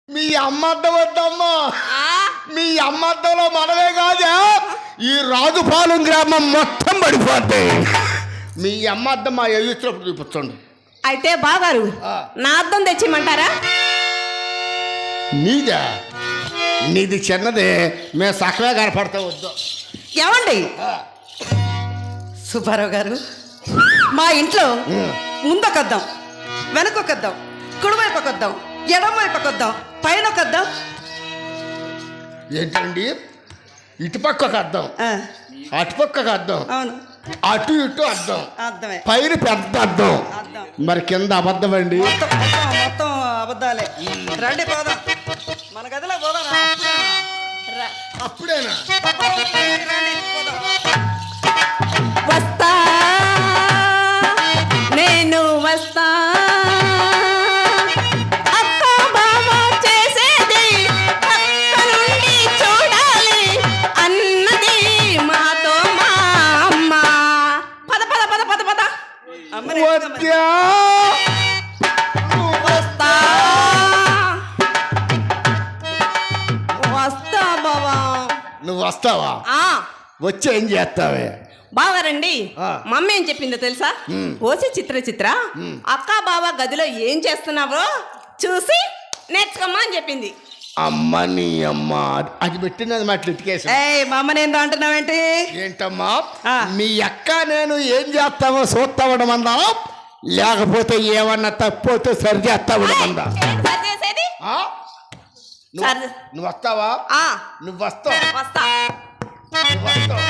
మీ అమ్మద్ద వద్దమ్మా, మీ అమ్మద్దంలో మనమే కాదా ఈ రాజుపాలెం గ్రామం మొత్తం పడిపోద్ది. మీ అమ్మద్ద మా ఎదుర్చినప్పుడు చూపించండి. అయితే బాగారు నా అద్దం తెచ్చిమంటారా? నీదా? నీది చిన్నదే, మేము సక్కగా కనపడతా వద్దు. ఏమండి సుబ్బారావు గారు, మా ఇంట్లో ముందొకద్దాం, వెనకొకద్దాం, కుడివైపుకొద్దాం, ఎడమవైపుకొద్దాం, పైన కొద్దాం. ఏంటండి? ఇటుపక్కకు అద్దం, అటుపక్కకు అద్దం, అవును అటు ఇటు అద్దం, అర్థమే. పైన పెద్ద అద్దం, అద్దం మరి కింద అబద్ధం అండి. మొత్తం అబద్ధాలే. రండి పోదాం, మన గదిలో పోదాం. అప్పుడేనా? రండి పోదాం. వస్తా నేను వస్తా, అక్క బావ చేసేది పక్క నుండి చూడాలి అన్నది మాతో మా అమ్మ. పద పద పద పద పద. అమ్మని వద్దా? వస్తా వస్తా బావా. నువ్వు వస్తావా? వచ్చి ఏం చేస్తావే? బావరండి, ఆ. మమ్మీ ఏం చెప్పిందో తెలుసా? ఓసి చిత్ర అక్క బావ గదిలో ఏం చేస్తున్నావో చూసి నేర్చుకోమ్మా అని చెప్పింది. అమ్మ నీ అమ్మ, అది పెట్టినది మాట ఇటుకేసి. మా అమ్మని ఏందో అంటున్నావేంటి? ఏంటమ్మా ఆ. మీ అక్క నేను ఏం చేస్తామో చూస్తావడం అందా, లేకపోతే ఏమన్నా తప్పితే సరి చేస్తావడం అందా? ఏంటి సరి చేసేది? ఆ? సరి. నువ్వు వస్తావా? ఆ, నువ్వు వస్తావు, వస్తా. నువ్వు వస్తావు.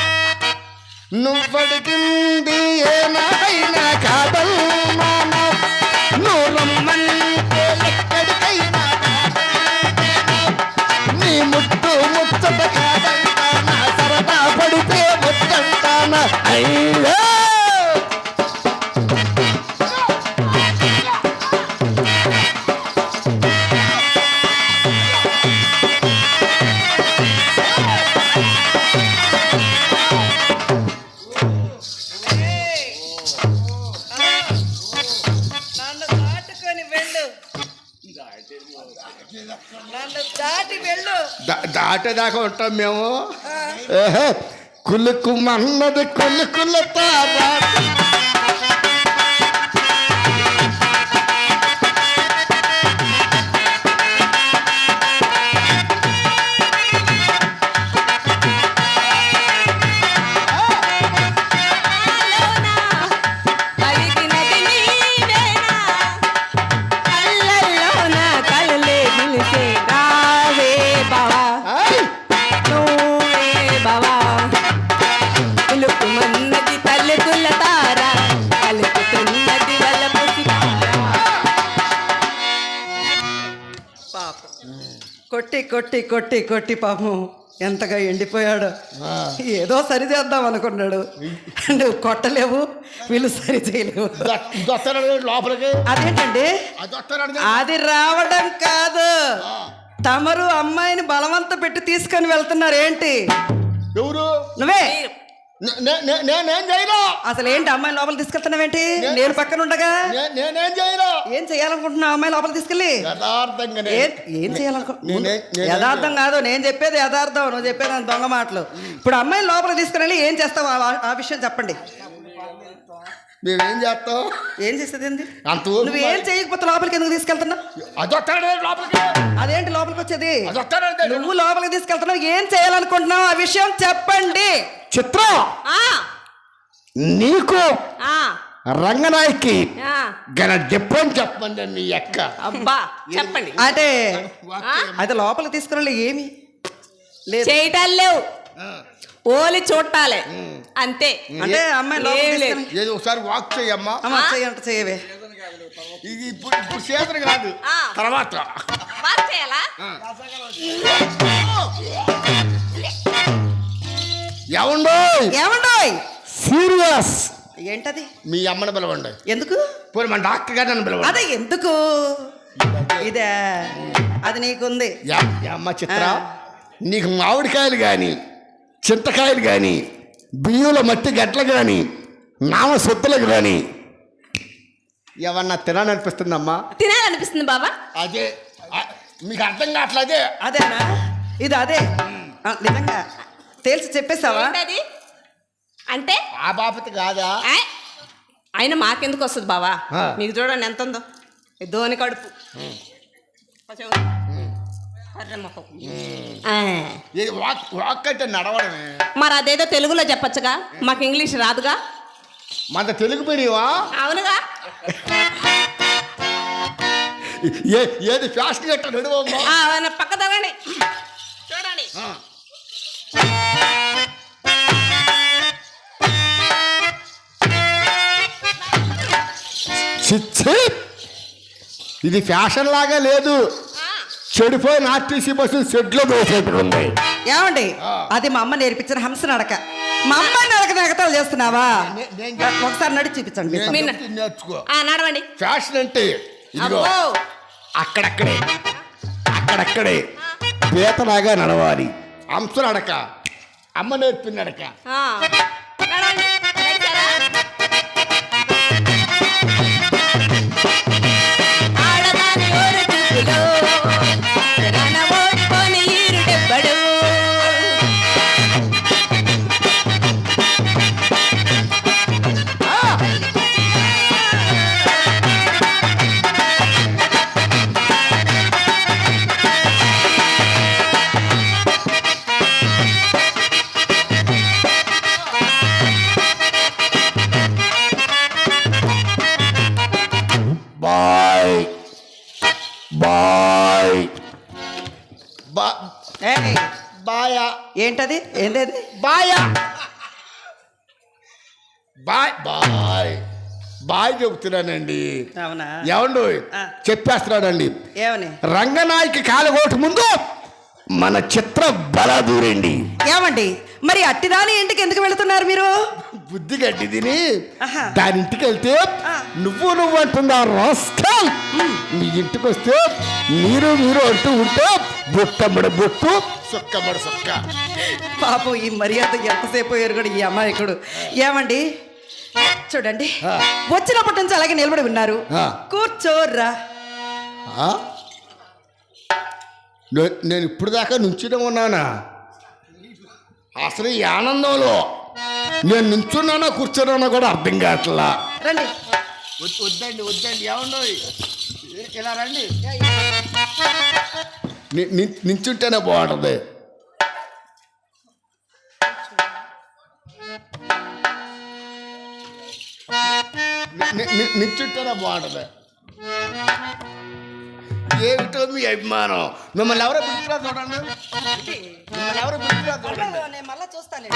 నువ్వడిగింది ఏమైనా కాదన్నా, నువ్వు రమ్మంటే ఎక్కడికైనా నీ ముట్టు ముచ్చట కాదంటానా, సరదా పడితే ముచ్చంటానా. అయ్యో నన్ను దాటుకొని వెళ్ళు, నన్ను దాటి వెళ్ళు. దాటేదాకా ఉంటాం మేము. ఏహే, కులుకు మన్నది కులుకుల తారా. కలిగినది నీవేనా, కళ్ళల్లోన కలలే నిలిసే రావే బావా, ఏయ్! నువ్వే బావా. కులుకుమన్నది తల్లికుల తార, కలుపుతున్నది వలపు సితార. పాపం కొట్టి కొట్టి కొట్టి కొట్టి పాపం ఎంతగా ఎండిపోయాడు. ఏదో సరి చేద్దాం అనుకున్నాడు, నువ్వు కొట్టలేవు, వీళ్ళు సరి చేయలేవు. ఇది వస్తాడు లోపలికి. అదేంటండి? అది వస్తాడు. అది రావడం కాదు, తమరు అమ్మాయిని బలవంత పెట్టి తీసుకొని వెళ్తున్నారు. ఏంటి? ఎవరు? నువ్వే. నేనేం చేయను. అసలు ఏంటి అమ్మాయిని లోపల తీసుకెళ్తున్నావేంటి? నేను పక్కన ఉండగా నేనేం చేయను. ఏం చేయాలనుకుంటున్నావు అమ్మాయి లోపల తీసుకెళ్ళి? యథార్థంగా ఏం చేయాలనుకుంటున్నా? నేనే- యథార్థం కాదు, నేను చెప్పేది యథార్థం, నువ్వు చెప్పేది అంత దొంగ మాటలు. ఇప్పుడు అమ్మాయిని లోపల తీసుకుని ఏం చేస్తావు? ఆ విషయం చెప్పండి. మేమేం చేస్తాం? ఏం చేసేది ఏంది? అంత నువ్వు ఏం చేయకపోతే లోపలికి ఎందుకు తీసుకెళ్తున్నావు? అది వస్తాడు లోపలికి. అదేంటి లోపలికి వచ్చేది? అది వస్తాడు. నువ్వు లోపలికి తీసుకెళ్తున్నావు, ఏం చేయాలనుకుంటున్నావు? ఆ విషయం చెప్పండి. చిత్రం, ఆ, నీకు ఆ, రంగనాయకి ఆ. గన డిఫరెంట్ చెప్పండి మీ అక్క. అబ్బా చెప్పండి. అంటే ఆ? అయితే లోపలికి తీసుకుని ఏమి లేదు. చేయటాలు లేవు, ఓలి చూడాలి అంతే. అంటే అమ్మాయి లోపలికి ఏం లేదు. తీసుకుని ఏదో ఒకసారి వాక్ చేయమ్మా. అమ్మ చెయ్యంట చేయవే. ఇది ఇప్పుడు చేతులు కాదు, ఆ. తర్వాత. వాక్ చేయాలా? ఏమండో ఏమండోయ్? సీరియస్. ఏంటది? మీ అమ్మని పిలవండి. ఎందుకు? పోనీ మన డాక్టర్ గారు నన్ను పిలవండి. అదే ఎందుకు? ఇదే అది నీకుంది. అమ్మ చిత్ర, నీకు మామిడికాయలు కానీ చింతకాయలు కానీ బియ్యంలో మట్టి గట్ల కానీ నామ సొత్తులకు కానీ ఏమన్నా తినాలనిపిస్తుందమ్మా? తినాలనిపిస్తుంది బాబా. అదే మీకు అర్థం కావట్లేదే. అదేనా? ఇది అదే నిజంగా తేల్చి చెప్పేసావా? ఏంటది అంటే ఆ బాపతి కాదా? అయినా మాకెందుకు వస్తుంది బావా? ఆ. మీకు చూడండి ఎంత ఉందో. ఈ ధోని కడుపు, కర్రె ముఖం. ఇది వాక్ అంటే నడవడమే. మరి అదేదో తెలుగులో చెప్పొచ్చుగా, మాకు ఇంగ్లీష్ రాదుగా. మన తెలుగు మీడియమా? అవునుగా. ఏది ఫ్యాషన్ గట్ట నడువమ్మా. పక్క తగండి, చూడండి. చిచ్చి, ఇది ఫ్యాషన్ లాగా లేదు. చెడిపోయిన ఆర్టీసీ బస్సులు షెడ్లో వేసేటుంది. ఏమండి, అది మా అమ్మ నేర్పించిన హంస నడక. మా అమ్మ నడక నగతాలు చేస్తున్నావా? ఒకసారి నడిచి చూపించండి. నేర్చుకో. నడవండి. ఫ్యాషన్ అంటే ఇదిగో అబ్బో. అక్కడక్కడే పీతలాగా నడవాలి. హంస నడక అమ్మ నేర్పిన నడక. నడవండి. నడిచారా? ఆడదాని ఊరు చూపులో రన ఓడ్కొని ఈరుడెవ్వడు. బాయ్ బాయ్ ఏయ్, బాయా ఏంటది? ఏంటది? బాయా బాయ్ బాయ్ బాయ్ చెబుతున్నానండి. అవునా? ఏమండు ఆ. చెప్పేస్తున్నాడండి. ఏమని? రంగనాయకి కాలగోటు ముందు మన చిత్ర బల దూరండి. ఏమండి, మరి అట్టిదాని ఇంటికి ఎందుకు వెళుతున్నారు మీరు? బుద్ధి గడ్డి తిని ఆహా. దాని ఇంటికి వెళ్తే ఆ. నువ్వు అంటుందా రాస్కల్. మీ ఇంటికి వస్తే మీరు అంటూ ఉంటే బుట్టమ్మడి బుట్టు సొక్కమ్మడి సొక్క. పాపం ఈ మర్యాద ఎంతసేపు ఎరుగుడు ఈ అమాయకుడు. ఏమండి చూడండి, ఆ. వచ్చినప్పటి నుంచి అలాగే నిలబడి ఉన్నారు. ఆ. కూర్చోర్రా. ఆ? నేను ఇప్పుడు దాకా నుంచునే ఉన్నానా? అసలు ఈ ఆనందంలో నేను నుంచున్నానా కూర్చున్నానా కూడా అర్థం కావట్లా. రండి. వద్దండి ఏమండో ఇలా రండి. నించుంటేనే బాగుంటుంది. నించుంటేనే బాగుంటుంది. ఏమిటో మీ అభిమానం. మిమ్మల్ని ఎవరో పిలుచురా చూడండి. మిమ్మల్ని ఎవరో పిలుచురా చూడండి. నేను మళ్ళా చూస్తాను.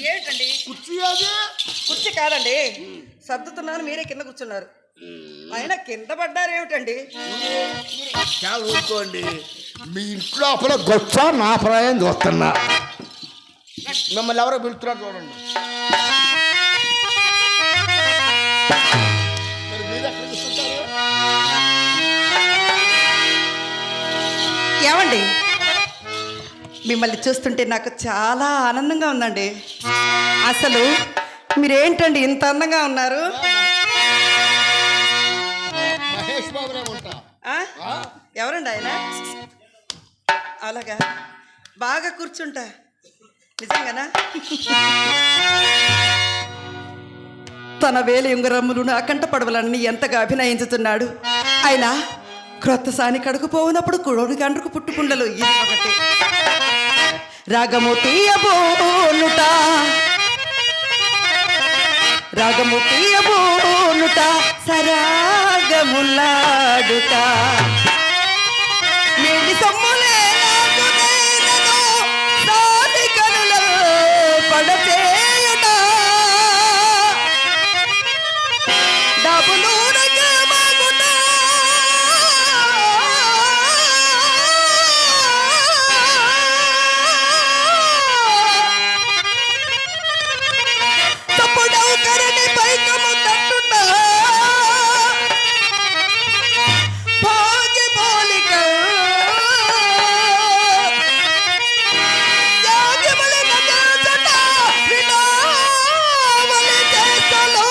ఏమిటండి? కుర్చీ అది కుర్చీ కాదండి, సర్దుతున్నాను, మీరే కింద కూర్చున్నారు. అయినా కింద పడ్డారు ఏమిటండి? చాలా ఊరుకోండి. మీ ఇంట్లో అప్పుడు గొచ్చా నా ప్రాయం చూస్తున్నా. మిమ్మల్ని ఎవరో పిలుచురా చూడండి. మరి మీరు ఎక్కడ కూర్చుంటారు? ఏమండి, మిమ్మల్ని చూస్తుంటే నాకు చాలా ఆనందంగా ఉందండి. అసలు మీరేంటండి ఇంత అందంగా ఉన్నారు? మహేష్ బాబునే ఉంటా. ఆ? ఎవరండి ఆయన? అలాగా, బాగా కూర్చుంటా. నిజంగానా? తన వేలి ఉంగరములను అకంట పడవలన్నీ ఎంతగా అభినయించుతున్నాడు. ఆయన క్రొత్త సాని కడుకు పోవునప్పుడు కుడోని కండ్రుకు పుట్టుకుండలు ఇది ఒకటి. రాగము తీయబోనుట, రాగము తీయబోనుట, సరాగములాడుట, మేలి సొమ్ములే నాకు దైనను, సాటి కనులలో పడచేయుట, డబ్బులు రకమగుట, తప్పుడవు కరణి పైకము తట్టుట, భాగ్య బాలిక యాగములు నగరుట, వినావలి చేస్తలో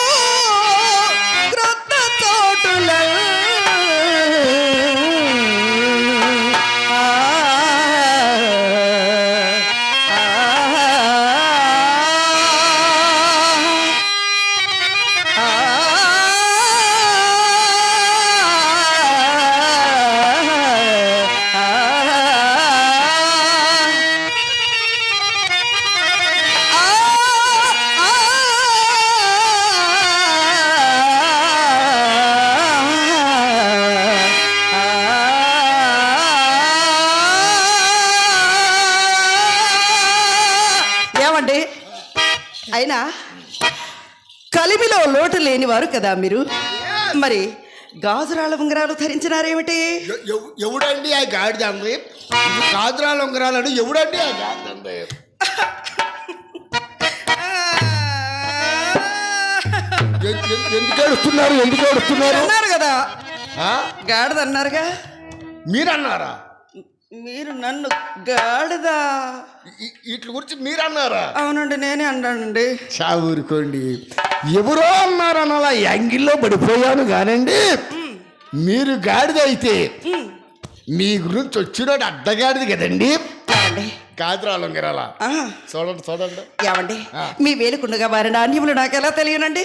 ఏమండి అయినా కలిమిలో లోటు లేనివారు కదా మీరు, మరి గాజురాళ్ళ ఉంగరాలు ధరించినారేమిటి? ఎవడండి ఆ గాడిదండి? ఇది కాదురాల ఉంగరాలను ఎవడండి ఆ గాడిదండి? ఎందుకు ఏడుస్తున్నారు? ఎందుకు ఏడుస్తున్నారు? అన్నారు కదా ఆ? గాడిద అన్నారుగా. మీరన్నారా? మీరు నన్ను గాడిద? వీటి గురించి మీరన్నారా? అవునండి, నేనే అన్నానండి. ఊరుకోండి, ఎవరో అన్నారని అలా యాంగిల్లో పడిపోయాను కానండి. మీరు గాడిద అయితే మీ గురించి వచ్చినాడు అడ్డగాడిది కదండి. ఏమండి? కాదురాలు ఉంగరాలా? ఆ, చూడండి చూడండి. ఏమండి మీ వేలుకుండగా వారి నాణ్యములు నాకెలా తెలియనండి?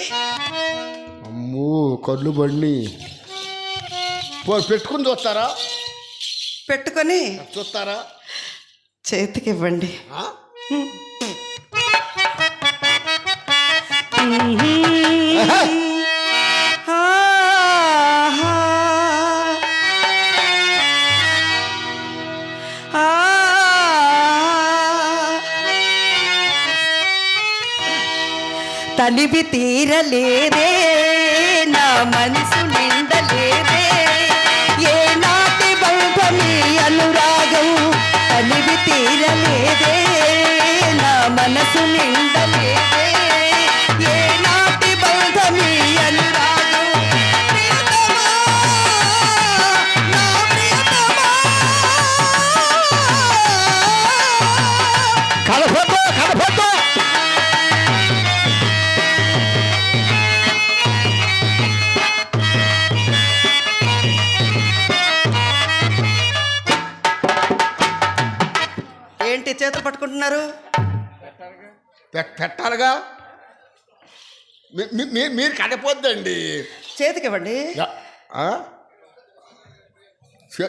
అమ్మో కళ్ళు బండి పెట్టుకుని చూస్తారా? పెట్టుకొని చూస్తారా? చేతికి ఇవ్వండి. ఆ? తనివి తీరలేదే నా మనసు నిండలేదే, ఏ నాటి బంధమీ అనురాగం తనివి తీరలేదే నా మనసు నిండలేదే, ఏ నాటి బంధమీ అనురాగం. ప్రియతమా, నా ప్రియతమా. కలపొద్దు కలపొద్దు. ఏంటి చేతులు పట్టుకుంటున్నారు? పెట్టాలిగా. మీరు కడపొద్దండి. చేతికి ఇవ్వండి.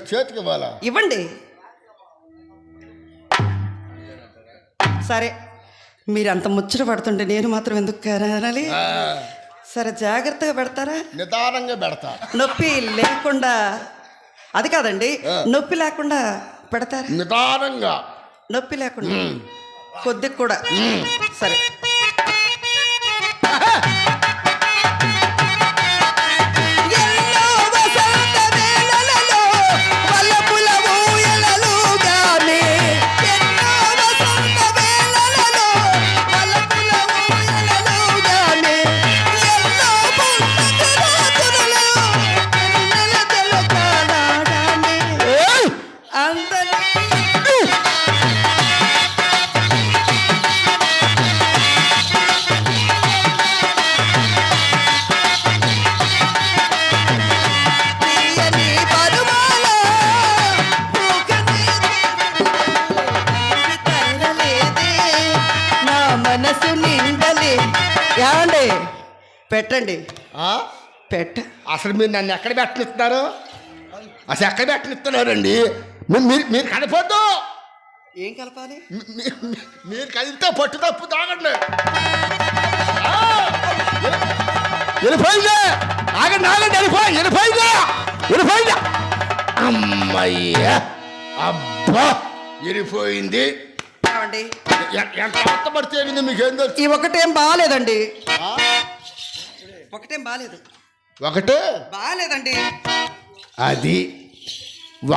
చేతికి ఇవ్వాలా? ఇవ్వండి. సరే, మీరు అంత ముచ్చట పడుతుంటే నేను మాత్రం ఎందుకు కానాలి? సరే, జాగ్రత్తగా పెడతారా? నిదానంగా పెడతా. నొప్పి లేకుండా. అది కాదండి, నొప్పి లేకుండా పెడతారా? నిదానంగా. నొప్పి లేకుండా కొద్దిగా కూడా. సరే. ఎన్నో వసంత వేళలలో వలపుల ఊయలలుగానే, ఎన్నో వసంత వేళలలో వలపుల ఊయలలుగానే, ఎన్నో పున్నక రాత్రులలో వెన్నెల జలకాలాడానే. అందరి తీయని పరువాల పూకనే తరలేదే, నా మనసు నిండలే. ఏమండి పెట్టండి. అసలు మీరు నన్ను ఎక్కడ పెట్టనిస్తున్నారు? అసలు ఎక్కడ పెట్టనిస్తున్నారండి? మీరు కడపొద్దు. ఏం కలపాలి? మీరు కదిలితే పట్టు తప్పు తాగండి. వెళ్ళిపోయింది. ఆగండి ఆగండి. వెళ్ళిపోయింది. అమ్మయ్యా, అబ్బా వెళ్ళిపోయింది. ఏమండి ఎంత కష్టపడితే మీకేం తెలుసు? ఈ ఒకటేం బాగాలేదండి. ఒకటేం బాగాలేదు. ఒకటే బాగాలేదండి. అది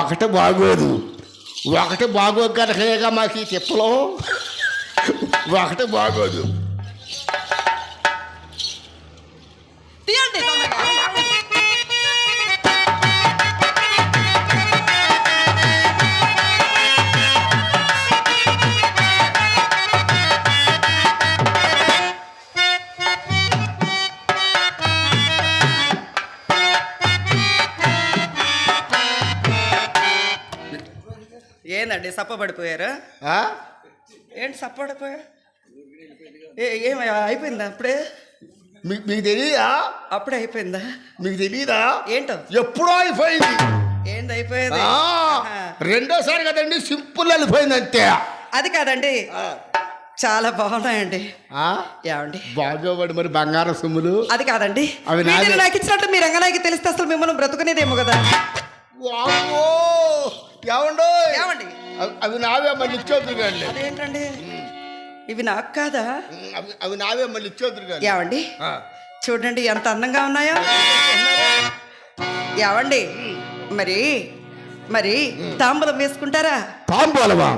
ఒకటి బాగోదు. ఒకటి బాగోదు కనుకగా మాకు ఈ తిప్పలో. ఒకటి బాగోదు. తీయండి తొందరగా. ఏందండి సప్పబడిపోయారా? ఏంటి సప్పబడిపోయారు? ఏం అయిపోయిందా అప్పుడే? మీకు తెలియదా? అప్పుడే అయిపోయిందా? మీకు తెలియదా? ఏంటో ఎప్పుడో అయిపోయింది. ఏంది అయిపోయేది? రెండోసారి కదండి, సింపుల్ వెళ్ళిపోయింది అంతే. అది కాదండి, చాలా బాగున్నాయండి. ఏమండి బాగోబడి మరి బంగారం సొమ్ములు. అది కాదండి, అవి వీటిని నాకు ఇచ్చినట్టు మీ రంగనాయకి తెలిస్తే అసలు మిమ్మల్ని బ్రతుకునేదేమో కదా. వామ్మో! ఏమండో ఏమండి అవి నావే మళ్ళీ ఇచ్చేద్దరు కానీ. అదేంటండి, ఇవి నాకు కాదా? అవి నావే మళ్ళీ ఇచ్చేద్దరు కానీ. ఏమండి చూడండి ఎంత అందంగా ఉన్నాయో. ఏమండి మరి మరి తాంబూలం వేసుకుంటారా? తాంబూలమా?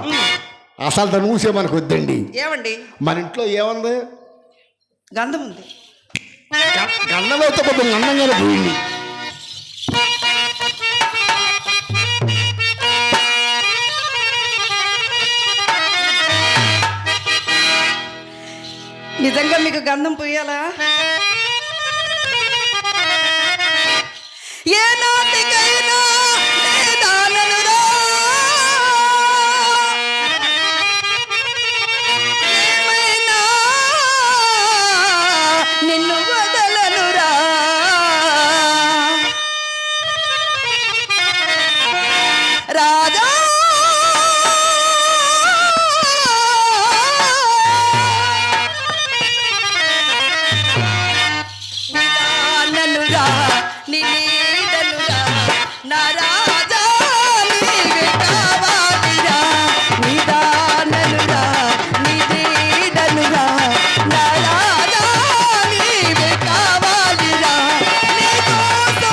అసలు దాన్ని ఊసే మనకు వద్దండి. ఏమండి మన ఇంట్లో ఏముంది? గంధం ఉంది. గంధమైతే కొంచెం గంధంగానే పోయింది. నిజంగా మీకు గంధం పోయాలా? ఏ నాటికైనా దాననురా, ఏమైనా నిన్ను వదలనురా, రాజా నిలీదనురా నా రాజా నీవే కావాలిరా, నిదాననురా నిలీదనురా నా రాజా నీవే కావాలిరా, నీకోసం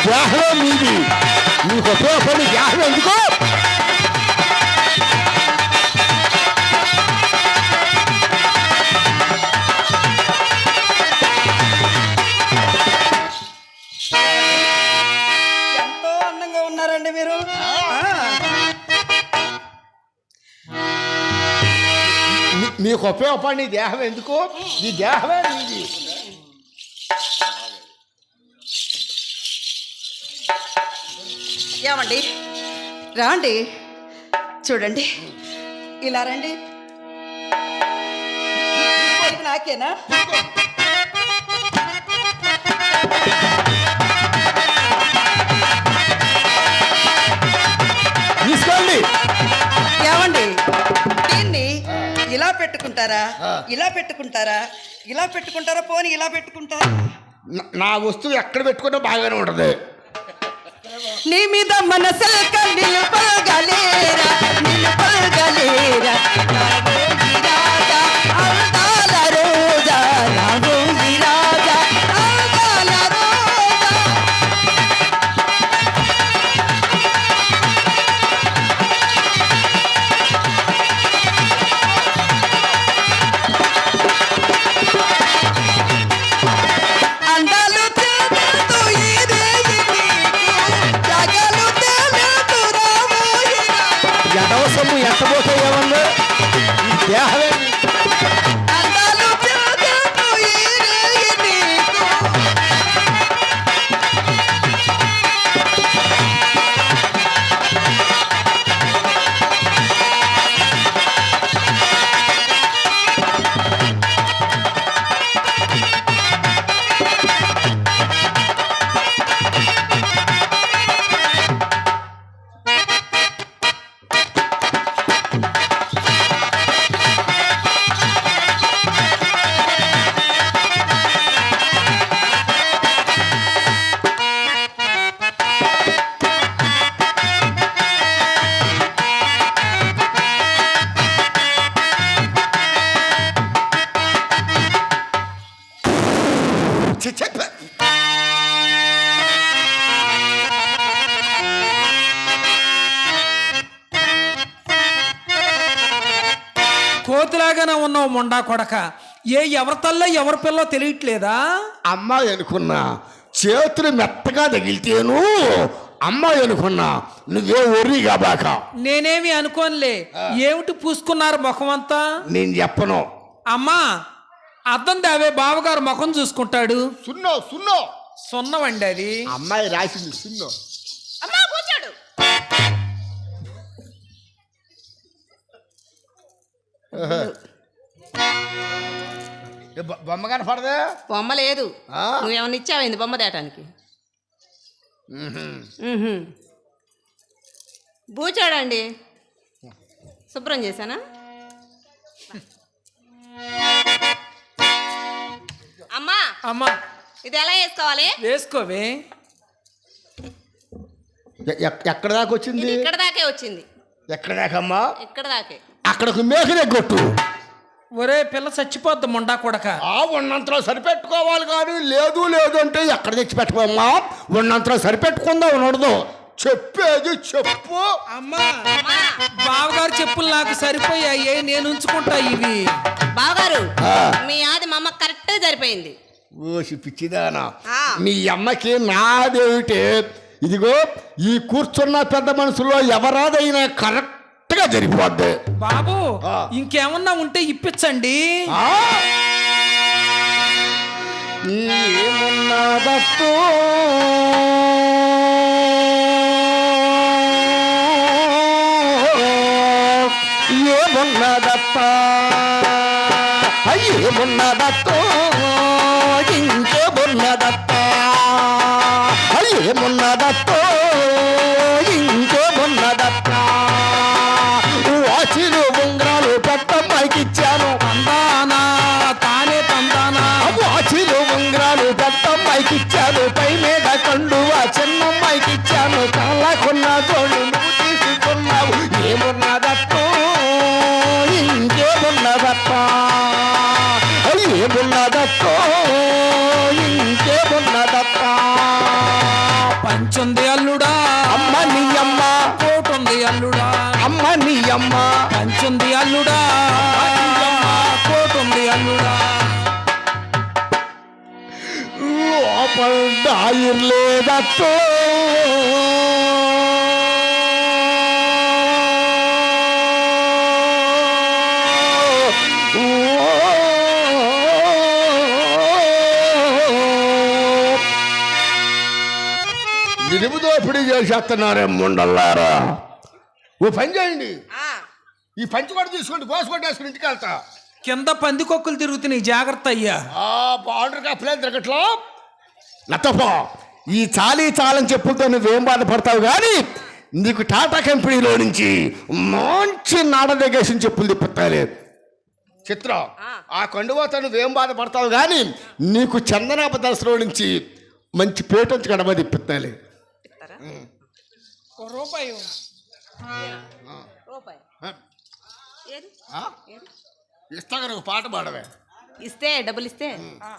గ్యాహం మీది, మీకు ఉపయోగపడి గ్యాహం ఎందుకో. ఎంతో అందంగా ఉన్నారండి మీరు. మీకు ఉపయోగపడి దేహం ఎందుకు? ఈ దేహమే మీది. ఏమండి రాండి, చూడండి ఇలా రండి. నాకేనా? తీసుకోండి. ఏమండి దీన్ని ఇలా పెట్టుకుంటారా, ఇలా పెట్టుకుంటారా, ఇలా పెట్టుకుంటారా, పోనీ ఇలా పెట్టుకుంటారా? నా వస్తువు ఎక్కడ పెట్టుకున్నా బాగానే ఉంటుంది. నీ మీద మనసలక నిలుపగలేరా, నిలుపగలేరా, రాబోయి రాజా అందాల రోజా, రాబోయి రాజా అందాల రోజా. అందాలు తెలుతూ ఇదే జగలు తెలుతూ రాబోయి ఎడవసము ఎట్టబోతే ఏమన్నా ఈ దేహమే. అందాలు తెలుతూ ఇదే నీకు. కోతిలాగానే ఉన్నావు మొండా కొడక. ఎవరి తల్లో ఎవరి పిల్లో తెలియట్లేదా? అమ్మాయి అనుకున్నా, చేతులు మెత్తగా తగిలితేను అమ్మాయి అనుకున్నా. నువ్వే ఒర్రిగా బాక. నేనేమి అనుకోనులే. ఏమిటి పూసుకున్నారు ముఖం అంతా? నేను చెప్పను. అమ్మా అద్దం దావే, బావగారు ముఖం చూసుకుంటాడు. సున్నో సున్నో సున్నవండి అది. అమ్మాయి రాసింది సున్నో. అమ్మా కూర్చోడు. బొమ్మ కనపడదే. బొమ్మ లేదు. ఆ? నువ్వేమన్నా ఇచ్చావేంది బొమ్మ తేటానికి? బూచాడండి. శుభ్రం చేశానా? అమ్మా అమ్మా ఇది ఎలా వేసుకోవాలి? వేసుకోవే. ఎక్కడ దాకా వచ్చింది? ఇది ఇక్కడ దాకే వచ్చింది. ఎక్కడ దాకమ్మా? ఇక్కడ దాకే. అక్కడకు మేకనే కొట్టు. ఒరే పిల్ల చచ్చిపోద్ది మొండా కొడక. ఉన్నంతలో సరిపెట్టుకోవాలి కానీ లేదు లేదు అంటే ఎక్కడ తెచ్చి పెట్టుకోమ్మా. ఉన్నంతలో సరిపెట్టుకుందాం ఉండదు. చెప్పేది చెప్పు. అమ్మా బావగారు చెప్పులు నాకు సరిపోయాయి, నేను ఉంచుకుంటా ఇవి. బావగారు మీ ఆది మా అమ్మ కరెక్ట్ సరిపోయింది. ఓసి పిచ్చిదానా, ఆ. మీ అమ్మకి నాదేమిటే. ఇదిగో ఈ కూర్చున్న పెద్ద మనుషుల్లో ఎవరాదైనా కరెక్ట్గా జరిగిపోద్ది. బాబు ఆ. ఇంకేమన్నా ఉంటే ఇప్పించండి. ఏమున్నదప్పో ఏమున్నదప్ప ఏమున్నదప్పో ఇంకేమున్నదప్ప ఏమున్నదప్పో ఇంకేమున్నదప్ప వాచిలు ఉంగరాలు పెట్టమ్మాయికిచ్చాను. తందానా తానే తందానా. వాచిలు ఉంగరాలు పెద్దమ్మాయికిచ్చాను. పై మీద కండువా చిన్నమ్మాయికిచ్చాను. కళ్ళకున్న తోడు నువ్వు తీసుకున్నావు. ఏమున్నదప్పో ఇంకేమున్నదప్ప ఏమున్నదప్పో ఇంకేమున్నదప్ప. పంచుంది అల్లుడా అమ్మ నీ అమ్మ, కోటుంది అల్లుడా. అమ్మ నీ అమ్మ, పంచుంది అల్లుడా కోటుంది అల్లుడా. లోపల దాయిర్ లేదప్పో నిలువు దోపిడీ చేసేస్తున్నారే ముండల్లారా. ఓ పని చేయండి, ఈ పంచి కూడా తీసుకోండి, కోసుకొట్టేసుకుని ఇంటికి వెళ్తా. కింద పందికొక్కులు తిరుగుతున్నాయి, జాగ్రత్త అయ్యా. బార్డర్ కప్పలేదు తిరగట్లో నత్తపో. ఈ చాలని చెప్పులతో నువ్వేం బాధపడతావు కానీ నీకు టాటా కంపెనీలో నుంచి మంచి నాడదగేసిన చెప్పులు తిప్పుతాలే. చిత్ర ఆ కండువాతో నువ్వేం బాధపడతావు కానీ నీకు చందనాప దశలో నుంచి మంచి పేటొంచి గడమ తిప్పుతాలే. రూపాయి రూపాయి ఏది? ఏది? ఇస్తా ఒక పాట పాడవే. ఇస్తే డబ్బులు ఇస్తే ఆ.